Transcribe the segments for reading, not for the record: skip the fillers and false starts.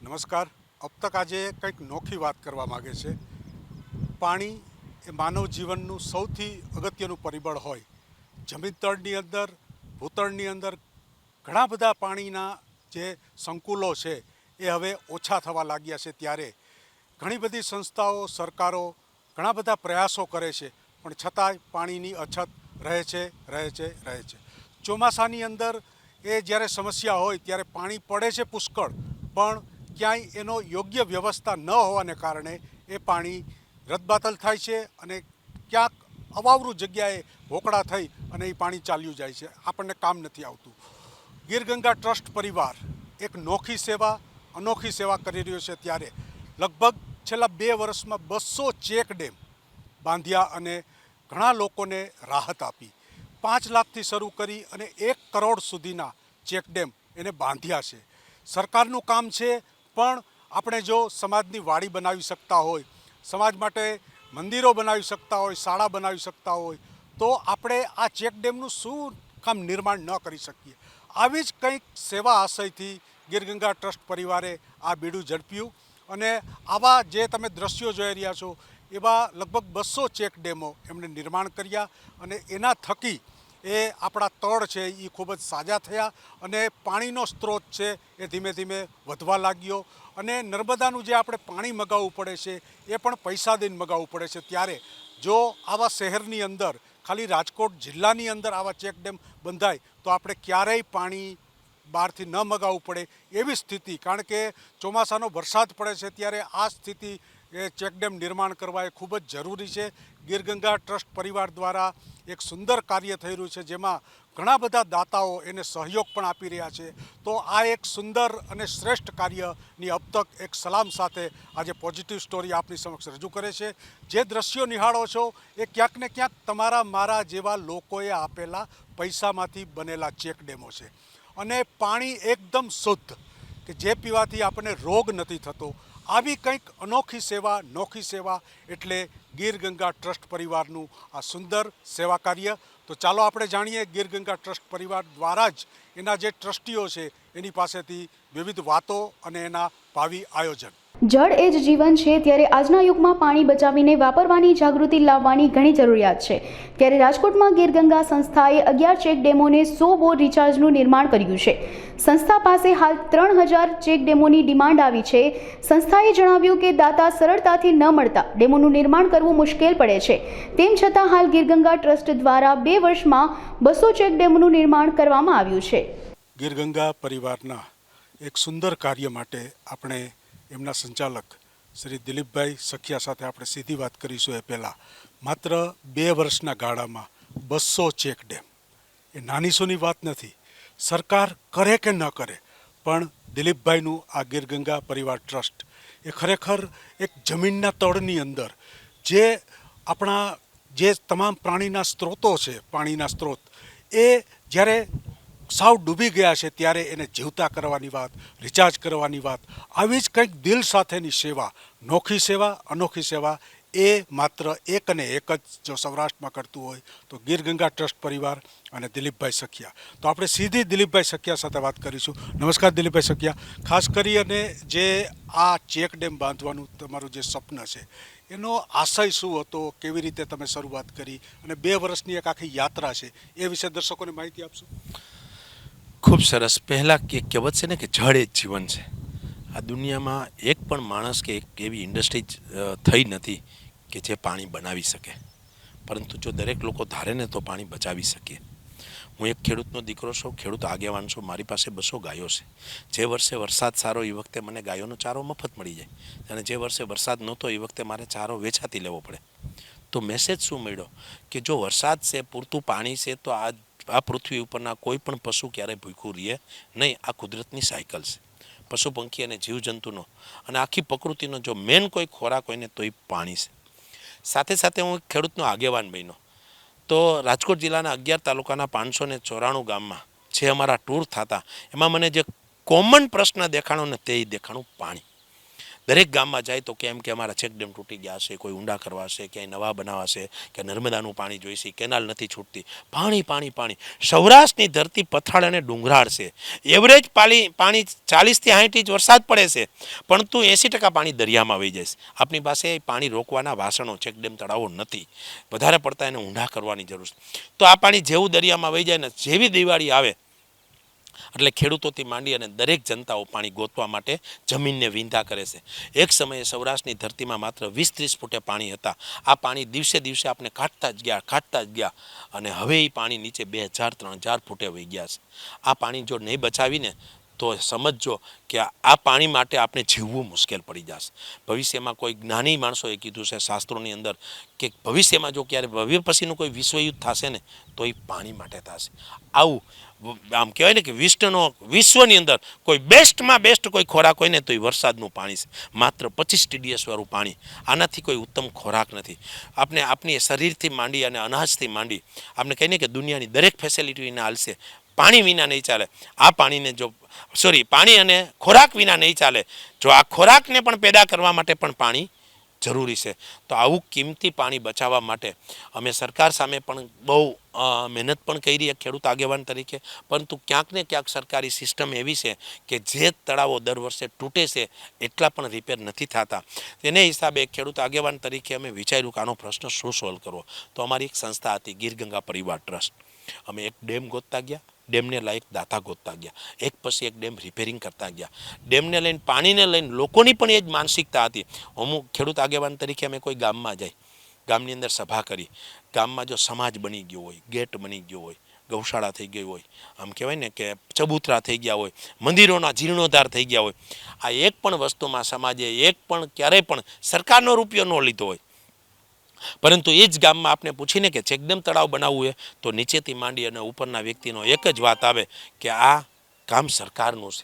નમસ્કાર. અબ તક આજે કંઈક નોખી વાત કરવા માગે છે. પાણી એ માનવ જીવનનું સૌથી અગત્યનું પરિબળ હોય. જમીન તળની અંદર, ભૂતળની અંદર ઘણા બધા પાણીના જે સંકુલો છે એ હવે ઓછા થવા લાગ્યા છે. ત્યારે ઘણી બધી સંસ્થાઓ, સરકારો ઘણા બધા પ્રયાસો કરે છે, પણ છતાંય પાણીની અછત રહે છે. ચોમાસાની અંદર એ જ્યારે સમસ્યા હોય ત્યારે પાણી પડે છે પુષ્કળ, પણ ક્યાંય એનો યોગ્ય વ્યવસ્થા ન હોવાને કારણે એ પાણી રદબાતલ થાય છે અને ક્યાંક અવાવરું જગ્યાએ ભોકડા થઈ અને એ પાણી ચાલ્યું જાય છે, આપણને કામ નથી આવતું. ગીર ગંગા ટ્રસ્ટ પરિવાર એક અનોખી સેવા કરી રહ્યો છે. ત્યારે લગભગ છેલ્લા 2 વર્ષમાં 200 ચેક ડેમ બાંધ્યા અને ઘણા લોકોને રાહત આપી. 5 લાખથી શરૂ કરી અને 1 કરોડ સુધીના ચેક ડેમ એને બાંધ્યા છે. સરકારનું કામ છે, પણ આપણે જો સમાજની વાડી બનાવી શકતા હોય, સમાજ માટે મંદિરો બનાવી શકતા હોય, શાળા બનાવી શકતા હોય, તો આપણે આ ચેક ડેમનું શું કામ નિર્માણ ન કરી શકીએ. આવી જ કંઈક સેવા આશયથી ગીર ગંગા ટ્રસ્ટ પરિવારે આ બીડું ઝડપ્યું અને આવા જે તમે દ્રશ્યો જોઈ રહ્યા છો એવા લગભગ 200 ચેક ડેમો એમણે નિર્માણ કર્યા અને એના થકી એ આપણા તળ છે એ ખૂબ જ સાજા થયા અને પાણીનો સ્ત્રોત છે એ ધીમે ધીમે વધવા લાગ્યો. અને નર્મદાનું જે આપણે પાણી મગાવવું પડે છે એ પણ પૈસા દઈને મગાવવું પડે છે. ત્યારે જો આવા શહેરની અંદર, ખાલી રાજકોટ જિલ્લાની અંદર આવા ચેક ડેમ બંધાય તો આપણે ક્યારેય પાણી બહારથી ન મગાવવું પડે એવી સ્થિતિ, કારણ કે ચોમાસાનો વરસાદ પડે છે ત્યારે આ સ્થિતિ એ ચેકડેમ નિર્માણ કરવા એ ખૂબ જ જરૂરી છે. ગીર ગંગા ટ્રસ્ટ પરિવાર દ્વારા એક સુંદર કાર્ય થઈ રહ્યું છે, જેમાં ઘણા બધા દાતાઓ એને સહયોગ પણ આપી રહ્યા છે. તો આ એક સુંદર અને શ્રેષ્ઠ કાર્યની અબ તક એક સલામ સાથે આજે પોઝિટિવ સ્ટોરી આપની સમક્ષ રજૂ કરે છે. જે દ્રશ્યો નિહાળો છો એ ક્યાંક ને ક્યાંક તમારા મારા જેવા લોકોએ આપેલા પૈસામાંથી બનેલા ચેકડેમો છે અને પાણી એકદમ શુદ્ધ કે જે પીવાથી આપણને રોગ નથી થતો. આવી કંઈક નોખી સેવા એટલે ગીર ગંગા ટ્રસ્ટ પરિવારનું આ સુંદર સેવા કાર્ય. તો ચાલો આપણે જાણીએ ગીર ગંગા ટ્રસ્ટ પરિવાર દ્વારા જ એના જે ટ્રસ્ટીઓ છે એની પાસેથી વિવિધ વાતો અને એના ભાવિ આયોજન. જળ એ જ જીવન છે, ત્યારે આજના યુગમાં પાણી બચાવીને વાપરવાની જાગૃતિ લાવવાની ઘણી જરૂરિયાત છે. ત્યારે રાજકોટમાં ગીર ગંગા સંસ્થાએ 11 ચેક ડેમોને 100 બોર રિચાર્જનું નિર્માણ કર્યું છે. સંસ્થા પાસે હાલ 3000 ચેક ડેમોની ડિમાન્ડ આવી છે. સંસ્થાએ જણાવ્યું કે દાતા સરળતાથી ન મળતા ડેમોનું નિર્માણ કરવું મુશ્કેલ પડે છે. તેમ છતાં હાલ ગીર ગંગા ટ્રસ્ટ દ્વારા 2 વર્ષમાં 200 ચેક ડેમોનું નિર્માણ કરવામાં આવ્યું છે. ગીર ગંગા પરિવારના એક સુંદર કાર્ય માટે આપણે એમના સંચાલક શ્રી દિલીપભાઈ સખિયા સાથે આપણે સીધી વાત કરીશું. એ પહેલાં માત્ર 2 વર્ષના ગાળામાં 200 ચેક ડેમ એ નાની સૂની વાત નથી. સરકાર કરે કે ન કરે, પણ દિલીપભાઈનું આ ગીર ગંગા પરિવાર ટ્રસ્ટ એ ખરેખર એક જમીનના તળની અંદર જે આપણા જે તમામ પ્રાણીના સ્ત્રોતો છે, પાણીના સ્ત્રોત, એ જ્યારે સાવ ડૂબી ગયા છે ત્યારે એને જીવતા કરવાની વાત, રિચાર્જ કરવાની વાત, આવી જ કંઈક દિલ સાથેની સેવા, અનોખી સેવા એ માત્ર એક અને એક જ જો સૌરાષ્ટ્રમાં કરતું હોય તો ગીર ગંગા ટ્રસ્ટ પરિવાર અને દિલીપભાઈ સખિયા. તો આપણે સીધી દિલીપભાઈ સખિયા સાથે વાત કરીશું. નમસ્કાર દિલીપભાઈ સખિયા. ખાસ કરી અને જે આ ચેક ડેમ બાંધવાનું તમારું જે સ્વપ્ન છે એનો આશય શું હતો, કેવી રીતે તમે શરૂઆત કરી અને 2 વર્ષની એક આખી યાત્રા છે એ વિશે દર્શકોને માહિતી આપશો? ખૂબ સરસ. પહેલાં કહેવત છે ને કે જળ એ જ જીવન છે. આ દુનિયામાં એક પણ માણસ કે એક એવી ઇન્ડસ્ટ્રી થઈ નથી કે જે પાણી બનાવી શકે, પરંતુ જો દરેક લોકો ધારે ને તો પાણી બચાવી શકીએ. હું એક ખેડૂતનો દીકરો છું, ખેડૂત આગેવાન છું. મારી પાસે 200 ગાયો છે. જે વર્ષે વરસાદ સારો એ વખતે મને ગાયોનો ચારો મફત મળી જાય, અને જે વર્ષે વરસાદ નહોતો એ વખતે મારે ચારો વેચાતી લેવો પડે. તો મેસેજ શું મળ્યો કે જો વરસાદ છે, પૂરતું પાણી છે, તો આ પૃથ્વી ઉપરના કોઈ પણ પશુ ક્યારેય ભૂખ્યું રહે નહીં. આ કુદરતની સાયકલ છે. પશુ પંખી અને જીવજંતુનો અને આખી પ્રકૃતિનો જો મેન કોઈ ખોરાક હોય ને તો એ પાણી છે. સાથે સાથે હું ખેડૂતનો આગેવાન બન્યો. તો રાજકોટ જિલ્લાના 11 તાલુકાના 594 ગામમાં જે અમારા ટૂર થતા, એમાં મને જે કોમન પ્રશ્ન દેખાણો ને તે દેખાણું પાણી. દરેક ગામમાં જાય તો કેમ કે અમારા ચેકડેમ તૂટી ગયા છે, કોઈ ઊંડા કરવા છે, ક્યાંય નવા બનાવવા છે, કે નર્મદાનું પાણી જોઈશે, કેનાલ નથી છૂટતી, પાણી પાણી પાણી. સૌરાષ્ટ્રની ધરતી પથરાળ અને ડુંગરાળ છે. એવરેજ પાણી 40 થી 60 ઇંચ વરસાદ પડે છે, પરંતુ 80% પાણી દરિયામાં વહી જાય છે. આપણી પાસે પાણી રોકવાના વાસણો, ચેકડેમ તળાવો નથી. વધારે પડતા એને ઊંડા કરવાની જરૂર છે. તો આ પાણી જેવું દરિયામાં વહી જાય ને, જેવી દિવાળી આવે એટલે ખેડૂતોથી માંડી અને દરેક જનતાઓ પાણી ગોતવા માટે જમીનને વિંધા કરે છે. એક સમયે સૌરાષ્ટ્રની ધરતીમાં માત્ર 20-30 ફૂટે પાણી હતા. આ પાણી દિવસે દિવસે આપણે કાઢતા જ ગયા અને હવે એ પાણી નીચે 2000-3000 ફૂટે વહી ગયા છે. આ પાણી જો નહીં બચાવીને તો સમજજો કે આ પાણી માટે આપણે જીવવું મુશ્કેલ પડી જશે. ભવિષ્યમાં કોઈ જ્ઞાની માણસોએ કીધું છે શાસ્ત્રોની અંદર કે ભવિષ્યમાં જો ક્યારે ભવ્ય પછીનું કોઈ વિશ્વયુદ્ધ થશે ને તો એ પાણી માટે થશે. આવું આમ કહેવાય ને કે વિશ્વની અંદર કોઈ બેસ્ટમાં બેસ્ટ કોઈ ખોરાક હોય ને તો એ વરસાદનું પાણી છે. માત્ર 25 TDS વાળું પાણી, આનાથી કોઈ ઉત્તમ ખોરાક નથી. આપણે આપણી શરીરથી માંડી અને અનાજથી માંડી આપણે કહીને કે દુનિયાની દરેક ફેસિલિટી એને હાલશે, પાણી વિના નહીં ચાલે. આ પાણીને જો પાણી અને ખોરાક વિના નહીં ચાલે. જો આ ખોરાકને પણ પેદા કરવા માટે પણ પાણી જરૂરી છે. તો આવું કિંમતી પાણી બચાવવા માટે અમે સરકાર સામે પણ બહુ મહેનત પણ કરી ખેડૂત આગેવાન તરીકે, પરંતુ ક્યાંક ને ક્યાંક સરકારી સિસ્ટમ એવી છે કે જે તળાવો દર વર્ષે તૂટે છે એટલા પણ રિપેર નથી થતા. તેને હિસાબે ખેડૂત આગેવાન તરીકે અમે વિચાર્યું કે આનો પ્રશ્ન શું સોલ્વ કરવો. તો અમારી એક સંસ્થા હતી ગીર ગંગા પરિવાર ટ્રસ્ટ. અમે એક ડેમ ગોતતા ગયા, ડેમને લાયક દાતા ગોતતા ગયા, એક પછી એક ડેમ રિપેરિંગ કરતા ગયા. ડેમને લઈને, પાણીને લઈને લોકોની પણ એ જ માનસિકતા હતી. અમુક ખેડૂત આગેવાન તરીકે અમે કોઈ ગામમાં જાય, ગામની અંદર સભા કરી, ગામમાં જો સમાજ બની ગયો હોય, ગેટ બની ગયો હોય, ગૌશાળા થઈ ગઈ હોય, આમ કહેવાય ને કે ચબૂતરા થઈ ગયા હોય, મંદિરોના જીર્ણોદ્ધાર થઈ ગયા હોય, આ એક પણ વસ્તુમાં સમાજે એક પણ ક્યારેય પણ સરકારનો રૂપિયો ન લીધો હોય, પરંતુ એ જ ગામમાં આપણે પૂછીને કે ચેકડેમ તળાવ બનાવવું હોય તો નીચેથી માંડી અને ઉપરના વ્યક્તિનો એક જ વાત આવે કે આ કામ સરકારનું છે.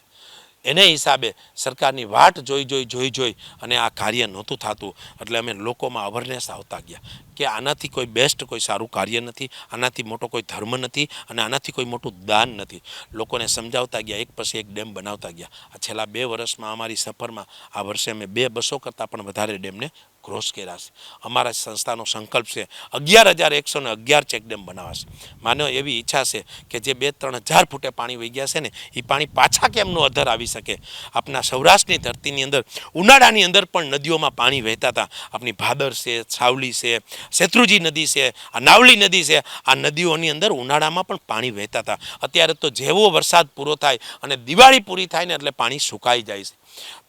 એને હિસાબે સરકારની વાટ જોઈ અને આ કાર્ય નહોતું થતું. એટલે અમે લોકોમાં અવેરનેસ આવતા ગયા કે આનાથી કોઈ બેસ્ટ કોઈ સારું કાર્ય નથી, આનાથી મોટો કોઈ ધર્મ નથી અને આનાથી કોઈ મોટું દાન નથી. લોકોને સમજાવતા ગયા, એક પછી એક ડેમ બનાવતા ગયા. આ છેલ્લા 2 વર્ષમાં અમારી સફરમાં આ વર્ષે અમે 2 બસો કરતાં પણ વધારે ડેમને ક્રોસ કર્યા છે. અમારા સંસ્થાનો સંકલ્પ છે 11,111 ચેકડેમ બનાવાશે. માનો એવી ઈચ્છા છે કે જે 2-3 હજાર ફૂટે પાણી વહી ગયા છે ને એ પાણી પાછા કેમનું અધર આવી શકે. આપણા સૌરાષ્ટ્રની ધરતીની અંદર ઉનાળાની અંદર પણ નદીઓમાં પાણી વહેતા હતા. આપણી ભાદર છે, સાવલી છે, શેત્રુજી નદી છે, આ નાવલી નદી છે, આ નદીઓની અંદર ઉનાળામાં પણ પાણી વહેતા હતા. અત્યારે તો જેવો વરસાદ પૂરો થાય અને દિવાળી પૂરી થાય ને એટલે પાણી સુકાઈ જાય છે.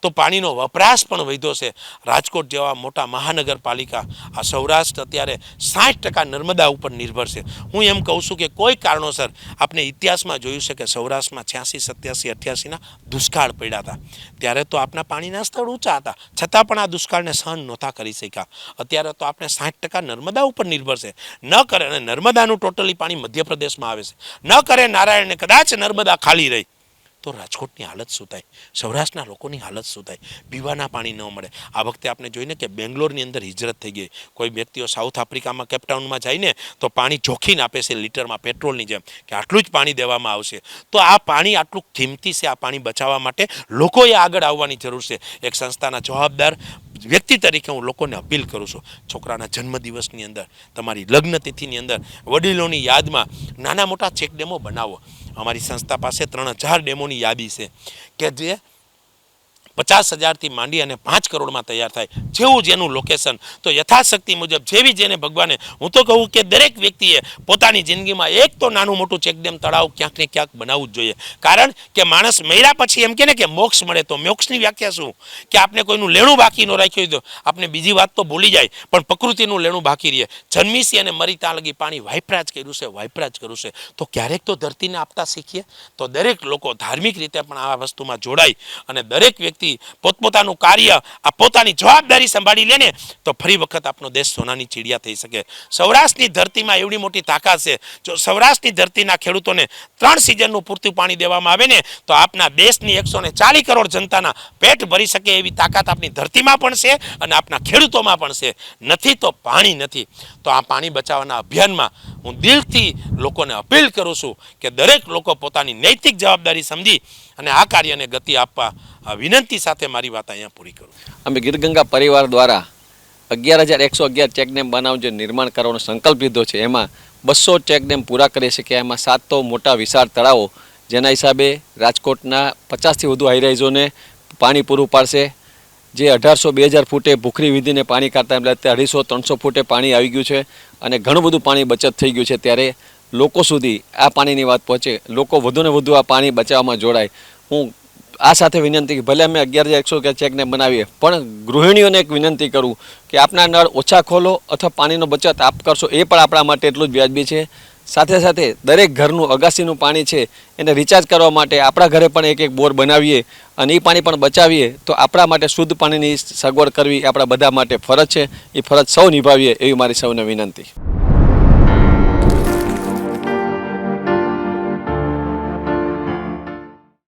તો પાણીનો વપરાશ પણ વધ્યો છે. રાજકોટ જેવા મોટા મહાનગરપાલિકા, આ સૌરાષ્ટ્ર અત્યારે 60% નર્મદા ઉપર નિર્ભર છે. હું એમ કહું છું કે કોઈ કારણોસર આપણે ઇતિહાસમાં જોયું છે કે સૌરાષ્ટ્રમાં 86, 87, 88ના દુષ્કાળ પડ્યા હતા. ત્યારે તો આપણા પાણીના સ્તર ઊંચા હતા, છતાં પણ આ દુષ્કાળને સહન નહોતા કરી શક્યા. અત્યારે તો આપણે 60% નર્મદા ઉપર નિર્ભર છે. ન કરે અને નર્મદાનું ટોટલી પાણી મધ્યપ્રદેશમાં આવે છે, ન કરે નારાયણને કદાચ નર્મદા ખાલી રહી તો રાજકોટની હાલત શું થાય, સૌરાષ્ટ્રના લોકોની હાલત શું થાય, પીવાના પાણી ન મળે. આ વખતે આપણે જોઈને કે બેંગ્લોરની અંદર હિજરત થઈ ગઈ. કોઈ વ્યક્તિઓ સાઉથ આફ્રિકામાં કેપટાઉનમાં જઈને તો પાણી જોખીને આપે છે લીટરમાં પેટ્રોલની જેમ કે આટલું જ પાણી દેવામાં આવશે. તો આ પાણી આટલું કિંમતી છે. આ પાણી બચાવવા માટે લોકોએ આગળ આવવાની જરૂર છે. એક સંસ્થાના જવાબદાર વ્યક્તિ તરીકે હું લોકોને અપીલ કરું છું, છોકરાના જન્મદિવસની અંદર, તમારી લગ્ન તિથિની અંદર વડીલોની યાદમાં નાના મોટા ચેકડેમો બનાવો. અમારી સંસ્થા પાસે 3000 ડેમોની યાદી છે કે જે 50,000થી માંડી અને 5 કરોડમાં તૈયાર થાય. જેવું જેનું લોકેશન, તો યથાશક્તિ મુજબ જેવી જેને ભગવાને, હું તો કહું કે દરેક વ્યક્તિએ પોતાની જિંદગીમાં એક તો નાનું મોટું ચેકડેમ તળાવ ક્યાંક ને ક્યાંક બનાવવું જ જોઈએ. કારણ કે માણસ મર્યા પછી એમ કે ને કે મોક્ષ મળે, તો મોક્ષની વ્યાખ્યા શું? કે આપણે કોઈનું લેણું બાકી ન રાખ્યું હોય તો આપણે બીજી વાત તો ભૂલી જાય, પણ પ્રકૃતિનું લેણું બાકી રહે. જન્મીસી અને મરી ત્યાં લગી પાણી વાપરા જ કર્યું છે. તો ક્યારેક તો ધરતીને આપતા શીખીએ. તો દરેક લોકો ધાર્મિક રીતે પણ આ વસ્તુમાં જોડાય અને દરેક વ્યક્તિ પોતપોતાનું કાર્ય, આ પોતાની જવાબદારી સંભાળી લે ને તો ફરી વખત આપણો દેશ સોનાની ચીડિયા થઈ શકે. સૌરાષ્ટ્રની ધરતીમાં એવડી મોટી તાકાત છે. જો સૌરાષ્ટ્રની ધરતીના ખેડૂતોને 3 સિઝનનું પૂરતું પાણી દેવામાં આવે ને તો આપણા દેશની 140 કરોડ જનતાના પેટ ભરી શકે એવી તાકાત આપણી ધરતીમાં પણ છે અને આપણા ખેડૂતોમાં પણ છે. નથી તો પાણી નથી. તો આ પાણી બચાવવાના અભિયાનમાં હું દિલથી લોકોને અપીલ કરું છું કે દરેક લોકો પોતાની નૈતિક જવાબદારી સમજી અને આ કાર્યને ગતિ આપવા આ વિનંતી સાથે મારી વાત અહીંયા પૂરી કરું. અમે ગીરગંગા પરિવાર દ્વારા 11,111 ચેકડેમ બનાવવાનું જે નિર્માણ કરવાનો સંકલ્પ લીધો છે એમાં 200 ચેકડેમ પૂરા કરી શક્યા. એમાં 7 તો મોટા વિશાળ તળાવો, જેના હિસાબે રાજકોટના 50થી વધુ હાઈરાઇઝોને પાણી પૂરું પાડશે. જે 1800-2000 ફૂટે ભૂખરી વિધિને પાણી કાઢતા એમ 250-300 ફૂટે પાણી આવી ગયું છે અને ઘણું બધું પાણી બચત થઈ ગયું છે. ત્યારે લોકો સુધી આ પાણીની વાત પહોંચે, લોકો વધુને વધુ આ પાણી બચાવવામાં જોડાય. હું આ સાથે વિનંતી કે ભલે અમે 11,111 ચેકને બનાવીએ, પણ ગૃહિણીઓને એક વિનંતી કરું કે આપના નળ ઓછા ખોલો અથવા પાણીનો બચત આપ કરશો એ પણ આપણા માટે એટલું જ વ્યાજબી છે. સાથે સાથે દરેક ઘરનું અગાસીનું પાણી છે એને રિચાર્જ કરવા માટે આપણા ઘરે પણ એક બોર બનાવીએ અને એ પાણી પણ બચાવીએ તો આપણા માટે શુદ્ધ પાણીની સગવડ કરવી આપણા બધા માટે ફરજ છે. એ ફરજ સૌ નિભાવીએ એવી મારી સૌને વિનંતી.